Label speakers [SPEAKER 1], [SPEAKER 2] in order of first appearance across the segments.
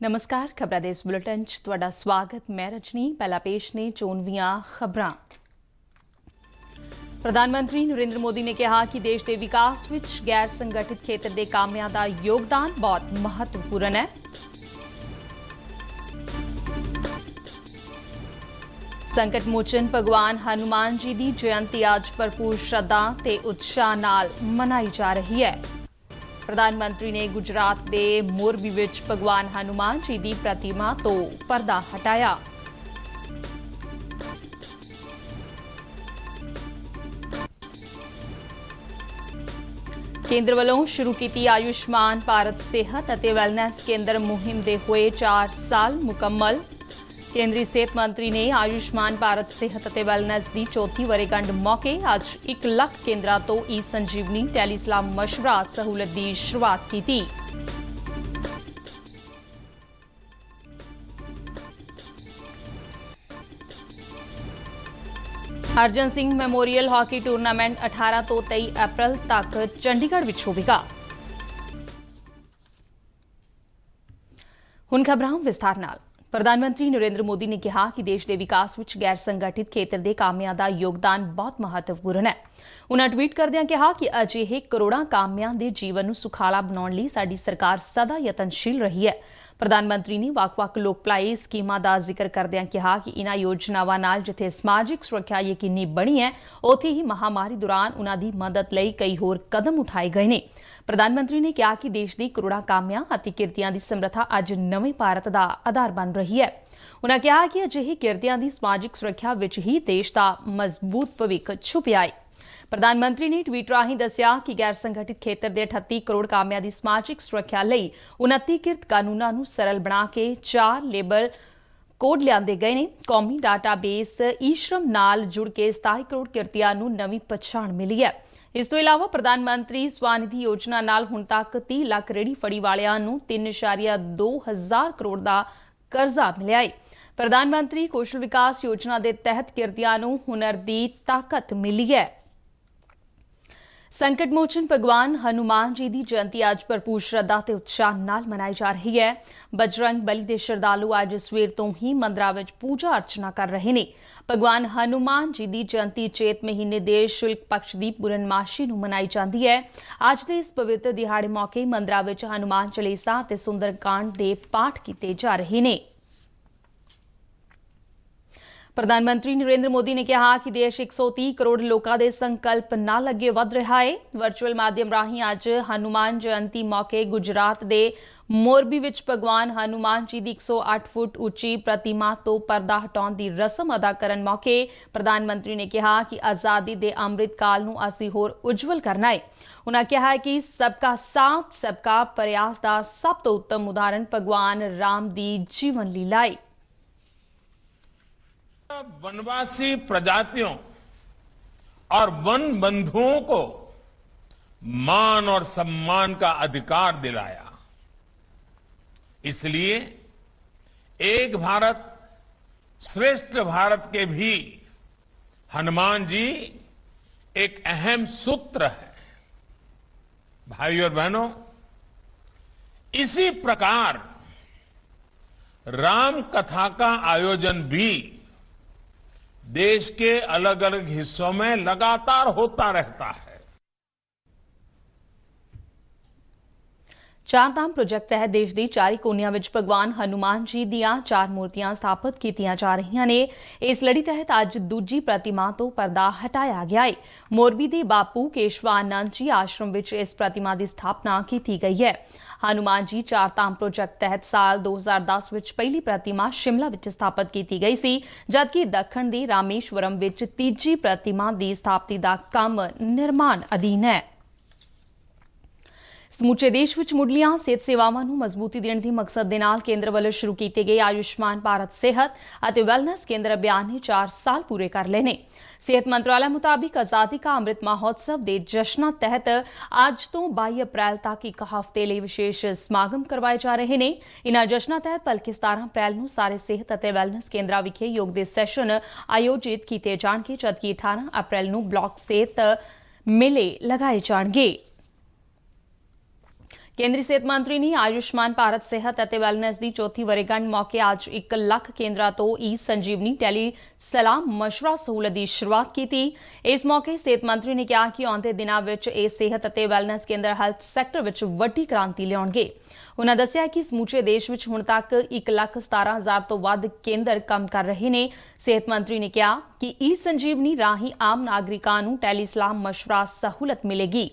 [SPEAKER 1] ਨਮਸਕਾਰ ਖਬਰਾਂ ਦੇ ਇਸ ਬੁਲੇਟਿਨ 'ਚ ਤੁਹਾਡਾ ਸਵਾਗਤ। ਮੈਂ ਰਜਨੀ। ਪਹਿਲਾ ਪੇਸ਼ ਨੇ ਚੋਣਵੀਆਂ ਖਬਰਾਂ। ਪ੍ਰਧਾਨ ਮੰਤਰੀ ਨਰਿੰਦਰ ਮੋਦੀ ਨੇ ਕਿਹਾ ਕਿ ਦੇਸ਼ ਦੇ ਵਿਕਾਸ ਵਿੱਚ ਗੈਰ ਸੰਗਠਿਤ ਖੇਤਰ ਦੇ ਕਾਮਿਆਂ ਦਾ ਯੋਗਦਾਨ ਬਹੁਤ ਮਹੱਤਵਪੂਰਨ ਹੈ। ਸੰਕਟ ਮੋਚਨ ਭਗਵਾਨ ਹਨੂਮਾਨ ਜੀ ਦੀ ਜਯੰਤੀ ਅੱਜ ਭਰਪੂਰ ਸ਼ਰਧਾ ਤੇ ਉਤਸ਼ਾਹ ਨਾਲ ਮਨਾਈ ਜਾ ਰਹੀ ਹੈ। ਪ੍ਰਧਾਨ ਮੰਤਰੀ ਨੇ ਗੁਜਰਾਤ ਦੇ ਮੋਰਬੀ ਵਿੱਚ ਭਗਵਾਨ ਹਨੂਮਾਨ ਜੀ ਦੀ ਪ੍ਰਤਿਮਾ ਤੋਂ ਪਰਦਾ ਹਟਾਇਆ। ਕੇਂਦਰ ਵੱਲੋਂ ਸ਼ੁਰੂ ਕੀਤੀ ਆਯੁਸ਼ਮਾਨ ਭਾਰਤ ਸਿਹਤ ਅਤੇ ਵੈਲਨੈਸ ਕੇਂਦਰ ਮੁਹਿੰਮ ਦੇ ਹੋਏ 4 ਸਾਲ ਮੁਕੰਮਲ। ਕੇਂਦਰੀ ਸਿਹਤ ਮੰਤਰੀ ਨੇ ਆਯੁਸ਼ਮਾਨ ਭਾਰਤ ਸਿਹਤ ਅਤੇ ਵੈਲਨੈਸ ਦੀ ਚੌਥੀ ਵਰ੍ਹੇਗੰਢ ਮੌਕੇ ਅੱਜ 1 ਲੱਖ ਕੇਂਦਰਾਂ ਤੋਂ ਈ-ਸੰਜੀਵਨੀ ਟੈਲੀਸਲਾਮ ਮਸ਼ਵਰਾ ਸਹੂਲਤ ਦੀ ਸ਼ੁਰੂਆਤ ਕੀਤੀ। Arjan Singh memorial hockey tournament 18 ਤੋਂ 23 ਅਪ੍ਰੈਲ ਤੱਕ ਚੰਡੀਗੜ੍ਹ ਵਿੱਚ ਹੋਵੇਗਾ। ਹੁਣ ਖਬਰਾਂ ਵਿਸਥਾਰ ਨਾਲ। ਪ੍ਰਧਾਨ ਮੰਤਰੀ ਨਰਿੰਦਰ ਮੋਦੀ ਨੇ ਕਿਹਾ ਕਿ ਦੇਸ਼ ਦੇ ਵਿਕਾਸ ਵਿੱਚ ਗੈਰ ਸੰਗਠਿਤ ਖੇਤਰ ਦੇ ਕਾਮਿਆਂ ਦਾ ਯੋਗਦਾਨ ਬਹੁਤ ਮਹੱਤਵਪੂਰਨ ਹੈ। ਉਨ੍ਹਾਂ ਟਵੀਟ ਕਰਦਿਆਂ ਕਿਹਾ ਕਿ ਅਜਿਹੇ ਕਰੋੜਾਂ ਕਾਮਿਆਂ ਦੇ ਜੀਵਨ ਨੂੰ ਸੁਖਾਲਾ ਬਣਾਉਣ ਲਈ ਸਾਡੀ ਸਰਕਾਰ ਸਦਾ ਯਤਨਸ਼ੀਲ ਰਹੀ ਹੈ। ਪ੍ਰਧਾਨ ਮੰਤਰੀ ਨੇ ਵੱਖ-ਵੱਖ ਲੋਕ ਭਲਾਈ ਸਕੀਮਾਂ ਦਾ ਜ਼ਿਕਰ ਕਰਦਿਆਂ ਕਿਹਾ ਕਿ ਇਨ੍ਹਾਂ ਯੋਜਨਾਵਾਂ ਨਾਲ ਜਿੱਥੇ ਸਮਾਜਿਕ ਸੁਰੱਖਿਆ ਯਕੀਨੀ ਬਣੀ ਹੈ, ਉੱਥੇ ਹੀ ਮਹਾਮਾਰੀ ਦੌਰਾਨ ਉਨ੍ਹਾਂ ਦੀ ਮਦਦ ਲਈ ਕਈ ਹੋਰ ਕਦਮ ਉਠਾਏ ਗਏ ਨੇ। ਪ੍ਰਧਾਨ ਮੰਤਰੀ ਨੇ ਕਿਹਾ ਕਿ ਦੇਸ਼ ਦੀ ਕਰੋੜਾਂ ਕਾਮਿਆਂ ਅਤੇ ਕਿਰਤੀਆਂ ਦੀ ਸਮਰੱਥਾ ਅੱਜ ਨਵੇਂ ਭਾਰਤ ਦਾ ਆਧਾਰ ਬਣ ਰਹੀ ਹੈ। ਉਨ੍ਹਾਂ ਕਿਹਾ ਕਿ ਅਜਿਹੇ ਕਿਰਤੀਆਂ ਦੀ ਸਮਾਜਿਕ ਸੁਰੱਖਿਆ ਵਿੱਚ ਹੀ ਦੇਸ਼ ਦਾ ਮਜ਼ਬੂਤ ਭਵਿੱਖ ਛੁਪਿਆ ਹੈ। ਪ੍ਰਧਾਨ ਮੰਤਰੀ ਨੇ ਟਵੀਟ ਰਾਹੀਂ ਦੱਸਿਆ ਕਿ ਗੈਰ ਸੰਗਠਿਤ ਖੇਤਰ ਦੇ 38 ਕਰੋੜ ਕਾਮਿਆਂ ਦੀ ਸਮਾਜਿਕ ਸੁਰੱਖਿਆ ਲਈ 29 ਕਿਰਤ ਕਾਨੂੰਨਾਂ ਨੂੰ ਸਰਲ ਬਣਾ ਕੇ 4 ਲੇਬਰ ਕੋਡ ਲਿਆਂਦੇ ਗਏ ਨੇ। ਕੌਮੀ ਡਾਟਾਬੇਸ ਈ-ਸ਼ਰਮ ਨਾਲ ਜੁੜ ਕੇ 27 ਕਰੋੜ ਕਿਰਤੀਆਂ ਨੂੰ ਨਵੀਂ ਪਛਾਣ ਮਿਲੀ ਹੈ। ਇਸ ਤੋਂ ਇਲਾਵਾ ਪ੍ਰਧਾਨ ਮੰਤਰੀ ਸਵਾਨਿਧੀ ਯੋਜਨਾ ਨਾਲ ਹੁਣ ਤੱਕ 30 ਲੱਖ ਰੇਹੜੀ ਫੜੀ ਵਾਲਿਆਂ ਨੂੰ 3.2 ਹਜ਼ਾਰ ਕਰੋੜ ਦਾ ਕਰਜ਼ਾ ਮਿਲਿਆ ਹੈ। ਪ੍ਰਧਾਨ ਮੰਤਰੀ ਕੌਸ਼ਲ ਵਿਕਾਸ ਯੋਜਨਾ ਦੇ ਤਹਿਤ ਕਿਰਤੀਆਂ ਨੂੰ ਹੁਨਰ ਦੀ ਤਾਕਤ ਮਿਲੀ ਹੈ। ਸੰਕਟ ਮੋਚਨ ਭਗਵਾਨ ਹਨੂਮਾਨ ਜੀ ਦੀ ਜਯੰਤੀ ਅੱਜ ਭਰਪੂਰ ਸ਼ਰਧਾ ਤੇ ਉਤਸ਼ਾਹ ਨਾਲ ਮਨਾਈ ਜਾ ਰਹੀ ਹੈ। ਬਜਰੰਗ ਬਲੀ ਦੇ ਸ਼ਰਧਾਲੂ ਅੱਜ ਸਵੇਰ ਤੋਂ ਹੀ ਮੰਦਰਾਂ ਵਿੱਚ ਪੂਜਾ ਅਰਚਨਾ ਕਰ ਰਹੇ ਨੇ। ਭਗਵਾਨ ਹਨੂਮਾਨ ਜੀ ਦੀ ਜਯੰਤੀ ਚੇਤ ਮਹੀਨੇ ਦੇ ਸ਼ੁਲਕ ਪਕਸ਼ ਦੀ ਪੂਰਨਮਾਸ਼ੀ ਨੂੰ ਮਨਾਈ ਜਾਂਦੀ ਹੈ। ਅੱਜ ਦੇ ਇਸ ਪਵਿੱਤਰ ਦਿਹਾੜੇ ਮੌਕੇ ਮੰਦਰਾਂ ਵਿੱਚ ਹਨੂਮਾਨ ਚਾਲੀਸਾ ਅਤੇ ਸੁੰਦਰਕਾਂਡ ਦੇ ਪਾਠ ਕੀਤੇ ਜਾ ਰਹੇ ਨੇ। ਪ੍ਰਧਾਨ ਮੰਤਰੀ ਨਰਿੰਦਰ ਮੋਦੀ ਨੇ ਕਿਹਾ ਕਿ ਦੇਸ਼ 130 ਕਰੋੜ ਲੋਕਾਂ ਦੇ ਸੰਕਲਪ ਨਾਲ ਅੱਗੇ ਵਧ ਰਿਹਾ ਹੈ। ਵਰਚੁਅਲ ਮਾਧਿਅਮ ਰਾਹੀਂ ਅੱਜ ਹਨੂਮਾਨ ਜਯੰਤੀ ਮੌਕੇ ਗੁਜਰਾਤ ਦੇ ਮੋਰਬੀ ਵਿੱਚ ਭਗਵਾਨ ਹਨੂਮਾਨ ਜੀ ਦੀ 108 ਫੁੱਟ ਉੱਚੀ ਪ੍ਰਤਿਮਾ ਤੋਂ ਪਰਦਾ ਹਟਾਉਣ ਦੀ ਰਸਮ ਅਦਾ ਕਰਨ ਮੌਕੇ ਪ੍ਰਧਾਨ ਮੰਤਰੀ ਨੇ ਕਿਹਾ ਕਿ ਆਜ਼ਾਦੀ ਦੇ ਅੰਮ੍ਰਿਤ ਕਾਲ ਨੂੰ ਅਸੀਂ ਹੋਰ ਉਜਵਲ ਕਰਨਾ ਹੈ। ਉਨ੍ਹਾਂ ਕਿਹਾ ਕਿ ਸਬਕਾ ਸਾਥ ਸਬਕਾ ਪ੍ਰਯਾਸ ਦਾ ਸਭ ਤੋਂ ਉੱਤਮ ਉਦਾਹਰਨ ਭਗਵਾਨ ਰਾਮ ਦੀ ਜੀਵਨ ਲੀਲਾ ਹੈ।
[SPEAKER 2] वनवासी प्रजातियों और वन बंधुओं को मान और सम्मान का अधिकार दिलाया। इसलिए एक भारत श्रेष्ठ भारत के भी हनुमान जी एक अहम सूत्र है। भाइयों और बहनों, इसी प्रकार राम कथा का आयोजन भी देश के अलग अलग हिस्सों में लगातार होता रहता है।
[SPEAKER 1] ਚਾਰ ਧਾਮ ਪ੍ਰੋਜੈਕਟ ਤਹਿਤ ਦੇਸ਼ ਦੇ 4 ਕੋਨਿਆਂ ਵਿੱਚ ਭਗਵਾਨ ਹਨੂਮਾਨ ਜੀ ਦੀਆਂ 4 ਮੂਰਤੀਆਂ ਸਥਾਪਿਤ ਕੀਤੀਆਂ ਜਾ ਰਹੀਆਂ ਨੇ। ਇਸ ਲੜੀ ਤਹਿਤ ਅੱਜ ਦੂਜੀ ਪ੍ਰਤਿਮਾ ਤੋਂ ਪਰਦਾ ਹਟਾਇਆ ਗਿਆ ਹੈ। ਮੋਰਬੀ ਦੇ ਬਾਪੂ ਕੇਸ਼ਵਾਨੰਦ ਜੀ ਆਸ਼ਰਮ ਵਿੱਚ ਇਸ ਪ੍ਰਤਿਮਾ ਦੀ ਸਥਾਪਨਾ ਕੀਤੀ ਗਈ ਹੈ। ਹਨੂਮਾਨ ਜੀ 4 ਧਾਮ ਪ੍ਰੋਜੈਕਟ ਤਹਿਤ ਸਾਲ 2010 ਵਿੱਚ ਪਹਿਲੀ ਪ੍ਰਤਿਮਾ ਸ਼ਿਮਲਾ ਵਿੱਚ ਸਥਾਪਿਤ ਕੀਤੀ ਗਈ ਸੀ, ਜਦਕਿ ਦੱਖਣ ਦੇ ਰਾਮੇਸ਼ਵਰਮ ਵਿੱਚ ਤੀਜੀ ਪ੍ਰਤਿਮਾ ਦੀ ਸਥਾਪਤੀ ਦਾ ਕੰਮ ਨਿਰਮਾਣ ਅਧੀਨ ਹੈ। ਸਮੁੱਚੇ ਦੇਸ਼ ਵਿੱਚ ਮੁੱਢਲੀਆਂ ਸਿਹਤ ਸੇਵਾਵਾਂ ਨੂੰ ਮਜ਼ਬੂਤੀ ਦੇਣ ਦੇ ਮਕਸਦ ਦੇ ਨਾਲ ਕੇਂਦਰ ਵੱਲੋਂ ਸ਼ੁਰੂ ਕੀਤੇ ਗਏ ਆਯੁਸ਼ਮਾਨ ਭਾਰਤ ਸਿਹਤ ਅਤੇ ਵੈਲਨੈਸ ਕੇਂਦਰ ਅਭਿਆਨ ਨੇ 4 ਸਾਲ ਪੂਰੇ ਕਰ ਲਏ ਨੇ। ਸਿਹਤ ਮੰਤਰਾਲਾ ਮੁਤਾਬਿਕ ਆਜ਼ਾਦੀ ਕਾ ਅੰਮ੍ਰਿਤ ਮਹੋਤਸਵ ਦੇ ਜਸ਼ਨਾਂ ਤਹਿਤ ਅੱਜ ਤੋਂ 22 ਅਪ੍ਰੈਲ ਤੱਕ ਇੱਕ ਹਫ਼ਤੇ ਲਈ ਵਿਸ਼ੇਸ਼ ਸਮਾਗਮ ਕਰਵਾਏ ਜਾ ਰਹੇ ਨੇ। ਇਨ੍ਹਾਂ ਜਸ਼ਨਾਂ ਤਹਿਤ ਬਲਕਿ 17 ਅਪ੍ਰੈਲ ਨੂੰ ਸਾਰੇ ਸਿਹਤ ਅਤੇ ਵੈਲਨੈਸ ਕੇਂਦਰਾਂ ਵਿਖੇ ਯੋਗ ਦੇ ਸੈਸ਼ਨ ਆਯੋਜਿਤ ਕੀਤੇ ਜਾਣਗੇ, ਜਦਕਿ 18 ਅਪ੍ਰੈਲ ਨੂੰ ਬਲਾਕ ਸਿਹਤ ਮੇਲੇ ਲਗਾਏ ਜਾਣਗੇ। ਕੇਂਦਰੀ ਸਿਹਤ ਮੰਤਰੀ ਨੇ ਆਯੁਸ਼ਮਾਨ ਭਾਰਤ ਸਿਹਤ ਅਤੇ ਵੈਲਨੈਸ ਦੀ ਚੌਥੀ ਵਰ੍ਹੇਗੰਢ ਮੌਕੇ ਅੱਜ 1 ਲੱਖ ਕੇਂਦਰਾਂ ਤੋਂ ਸੰਜੀਵਨੀ ਟੈਲੀ ਸਲਾਹ ਮਸ਼ਵਰਾ ਸਹੂਲਤ ਦੀ ਸ਼ੁਰੂਆਤ ਕੀਤੀ। ਇਸ ਮੌਕੇ ਸਿਹਤ ਮੰਤਰੀ ਨੇ ਕਿਹਾ ਕਿ ਆਉਂਦੇ ਦਿਨਾਂ ਵਿੱਚ ਇਹ ਸਿਹਤ ਅਤੇ ਵੈਲਨੈਸ ਕੇਂਦਰ ਹੈਲਥ ਸੈਕਟਰ ਵਿੱਚ ਵੱਡੀ ਕ੍ਰਾਂਤੀ ਲਿਆਉਣਗੇ। ਉਨ੍ਹਾਂ ਦੱਸਿਆ ਕਿ ਸਮੁੱਚੇ ਦੇਸ਼ ਵਿੱਚ ਹੁਣ ਤੱਕ 1,17,000 ਤੋਂ ਵੱਧ ਕੇਂਦਰ ਕੰਮ ਕਰ ਰਹੇ ਨੇ। ਸਿਹਤ ਮੰਤਰੀ ਨੇ ਕਿਹਾ ਕਿ ਸੰਜੀਵਨੀ ਰਾਹੀਂ ਆਮ ਨਾਗਰਿਕਾਂ ਨੂੰ ਟੈਲੀ ਸਲਾਹ ਮਸ਼ਵਰਾ ਸਹੂਲਤ ਮਿਲੇਗੀ,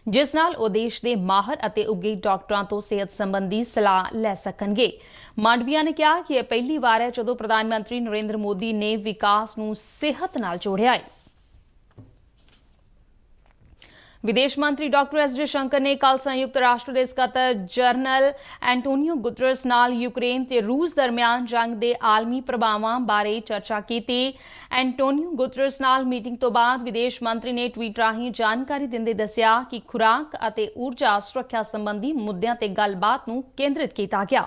[SPEAKER 1] ਜਿਸ ਨਾਲ ਉਹ ਦੇਸ਼ ਦੇ ਮਾਹਰ ਅਤੇ ਉੱਘੇ ਡਾਕਟਰਾਂ ਤੋਂ ਸਿਹਤ ਸੰਬੰਧੀ ਸਲਾਹ ਲੈ ਸਕਣਗੇ। ਮਾਂਡਵੀਆ ਨੇ ਕਿਹਾ ਕਿ ਇਹ ਪਹਿਲੀ ਵਾਰ ਹੈ ਜਦੋਂ ਪ੍ਰਧਾਨ ਮੰਤਰੀ ਨਰਿੰਦਰ ਮੋਦੀ ਨੇ ਵਿਕਾਸ ਨੂੰ ਸਿਹਤ ਨਾਲ ਜੋੜਿਆ ਹੈ। विदेश मंत्री डॉक्टर एस जयशंकर ने कल संयुक्त राष्ट्र के सकत्तर जनरल एंटोनियो गुतरस नाल यूक्रेन ते रूस दरमियान जंग के आलमी प्रभावां बारे चर्चा की। एंटोनियो गुतरस नाल मीटिंग तो बाद विदेश मंत्री ने ट्वीट राहीं जानकारी दिंदे दस्सिया कि खुराक अते ऊर्जा सुरक्षा संबंधी मुद्दों ते गलबात नूं केंद्रित किया गया।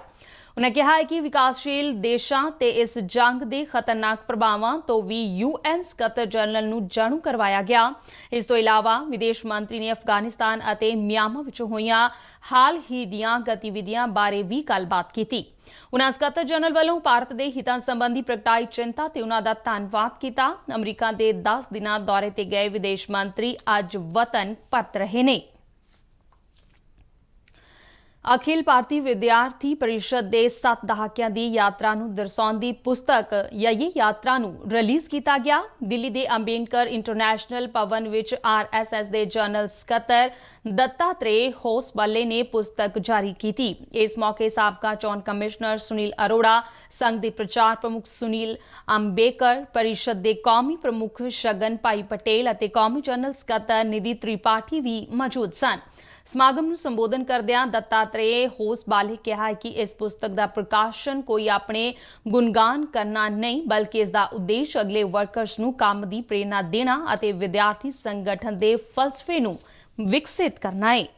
[SPEAKER 1] उन्हें कहा है कि विकासशील देशों ते इस जंग के खतरनाक प्रभावों तो भी UN सकत्तर जनरल नूं जाणू करवाया गया। इस तो इलावा विदेश मंत्री ने अफगानिस्तान अते म्यांमार विच होईयां हाल ही दीयां गतिविधियां बारे भी गलबात की। उन्हां सकत्तर जनरल वालों भारत के हितां संबंधी प्रगटाई चिंता ते उन्हां दा धन्नवाद किया। अमरीका के 10 दिनां दौरे ते गए विदेश मंत्री अज वतन परत रहे ने। अखिल भारतीय विद्यार्थी परिषद के 7 दहाकियां की यात्रा नूं दर्शाउंदी पुस्तक या ये यात्रा नूं रिलीज़ किया गया। दिल्ली के अंबेडकर इंटरनेशनल भवन विच RSS के जनरल सकत्तर दत्तात्रेय होसबले ने पुस्तक जारी की। इस मौके साबका चोन कमिश्नर सुनील अरोड़ा, संघ के प्रचार प्रमुख सुनील अंबेडकर परिषद के कौमी प्रमुख शगन भाई पटेल और कौमी जनरल सकत्तर निधि त्रिपाठी भी मौजूद सन। समागम ਨੂੰ ਸੰਬੋਧਨ ਕਰਦਿਆਂ दत्तात्रेय होसबाले कहा है कि इस पुस्तक का प्रकाशन कोई अपने गुणगान करना नहीं, बल्कि इसका उद्देश्य अगले वर्कर्स ਨੂੰ काम की प्रेरणा देना और विद्यार्थी संगठन के फलसफे ਨੂੰ विकसित करना है।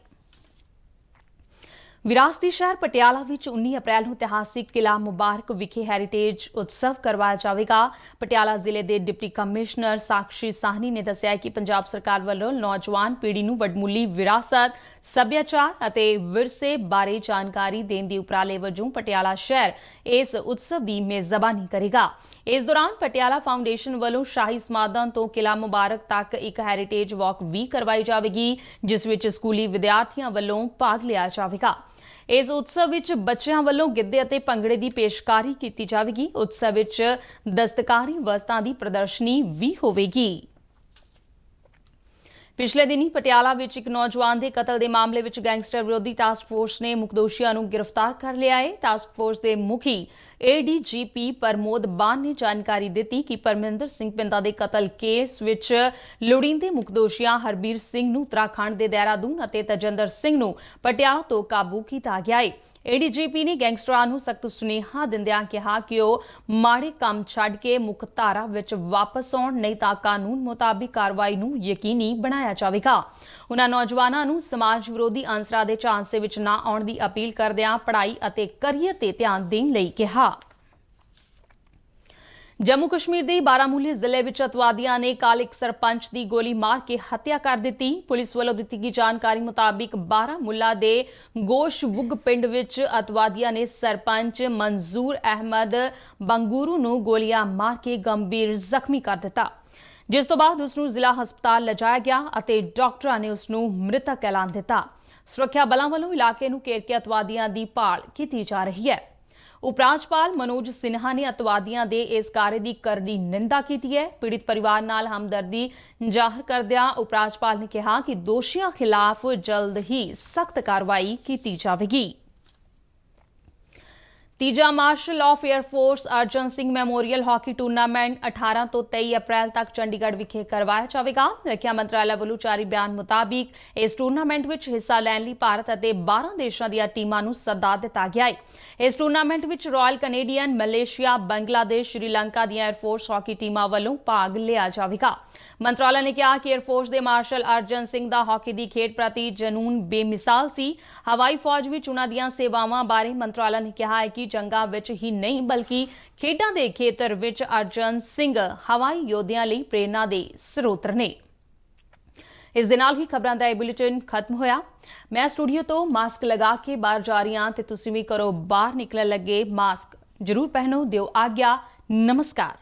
[SPEAKER 1] विरासती शहर पटियाला विच 19 अप्रैल ਨੂੰ इतिहासिक किला मुबारक विखे हैरीटेज उत्सव करवाया जाएगा। पटियाला जिले के डिप्टी कमिश्नर साक्षी साहनी ने दस्सिया कि पंजाब सरकार वालों नौजवान पीढ़ी ਨੂੰ वडमुली विरासत, सभ्याचार ਅਤੇ विरसे बारे जानकारी देने के उपराले वजों पटियाला शहर इस उत्सव की मेजबानी करेगा। इस दौरान पटियाला फाउंडेशन वालों शाही समाधन तो किला मुबारक तक एक हैरीटेज वॉक भी करवाई जाएगी, जिस विच स्कूली विद्यार्थियों वालों भाग लिया जाएगा। इस उत्सव विच बच्चों वालों गिद्धे और भंगड़े की पेशकारी की जाएगी। उत्सव विच दस्तकारी वस्तां की प्रदर्शनी भी होगी। पिछले दिनी पटियाला विच एक नौजवान के कतल के मामले विच गैंगस्टर विरोधी टास्क फोर्स ने मुखदोशियां नूं गिरफ्तार कर लिया है। टास्क फोर्स के मुखी ADGP प्रमोद बान ने जानकारी दी कि परमिंदर सिंह पिंदा के कतल केस विच लोड़ींदे मुखदोशियां हरबीर सिंह नूं उत्तराखंड के देहरादून और तजिंदर सिंह नूं पटियाला तो काबू किया गया है। ADGP ने गैंगस्टरां नूं सख्त सुनेहा दिंदिआं कहा कि ਉਹ माड़े काम छड्ड के मुख धारा विच वापस आउण, नहीं तां कानून मुताबिक कार्रवाई नूं यकीनी बनाया जाएगा। उन्हां नौजवानां नूं समाज विरोधी अंसरां दे झांसे विच ना आउण दी अपील करदिआं पढ़ाई अते करियर ते ध्यान देण लई कहा। जम्मू कश्मीर के बारामूला जिले में अतवादियों ने कल एक सरपंच की गोली मार के हत्या कर दी। पुलिस वालों दी गई जानकारी मुताबिक बारामूला के गोशवुग पिंड विच अतवादियों ने सरपंच मंजूर अहमद बंगूरू नूं गोलियां मार के गंभीर जख्मी कर दिता, जिस तो बाद उसनूं जिला हस्पताल लिजाया गया और डॉक्टरों ने उसनूं मृतक ऐलान दिता। सुरक्षा बलों वालों इलाके नूं घेर के अतवादियों की भाल की जा रही है। उपराज्यपाल मनोज सिन्हा ने अतवादियों के इस कार्य की करड़ी निंदा की है। पीड़ित परिवार नाल हमदर्दी जाहिर करदिआं उपराज्यपाल ने कहा कि दोषियों खिलाफ जल्द ही सख्त कार्रवाई की जाएगी। तीजा marshal of air force Arjan Singh memorial hockey tournament 18 तो 23 अप्रैल तक चंडीगढ़ विखे करवाया जाएगा। रक्षा मंत्रालय वालों जारी बयान मुताबिक इस टूर्नामेंट में हिस्सा लैण लई भारत और 12 देशों दी टीमां नूं सद्दा दिता गया है। इस टूर्नामेंट में royal Canadian, Malaysia, Bangladesh, Sri दी एयरफोर्स हॉकी टीमां वालों भाग लिया जाएगा। मंत्रालय ने कहा कि एयरफोर्स के मार्शल अर्जन सिंह का हॉकी की खेड प्रति जनून बेमिसाल सी। हवाई फौज में उन्हां दीआं सेवावां बारे मंत्रालय ने कहा है कि जंगां विच ही नहीं बल्कि खेडां दे खेतर विच अर्जन सिंह हवाई योद्धियां लई प्रेरणा दे स्रोत ने। ਇਸ ਦੇ ਨਾਲ ਹੀ ਖਬਰਾਂ ਦਾ ਇਹ ਬੁਲੇਟਿਨ ਖਤਮ ਹੋਇਆ। ਮੈਂ ਸਟੂਡੀਓ ਤੋਂ ਮਾਸਕ ਲਗਾ ਕੇ ਬਾਹਰ ਜਾ ਰਹੀ ਹਾਂ ਤੇ ਤੁਸੀਂ ਵੀ ਕਰੋ ਬਾਹਰ ਨਿਕਲਣ ਲੱਗੇ ਮਾਸਕ ਜ਼ਰੂਰ ਪਹਿਨੋ। ਦਿਓ ਆਗਿਆ। ਨਮਸਕਾਰ।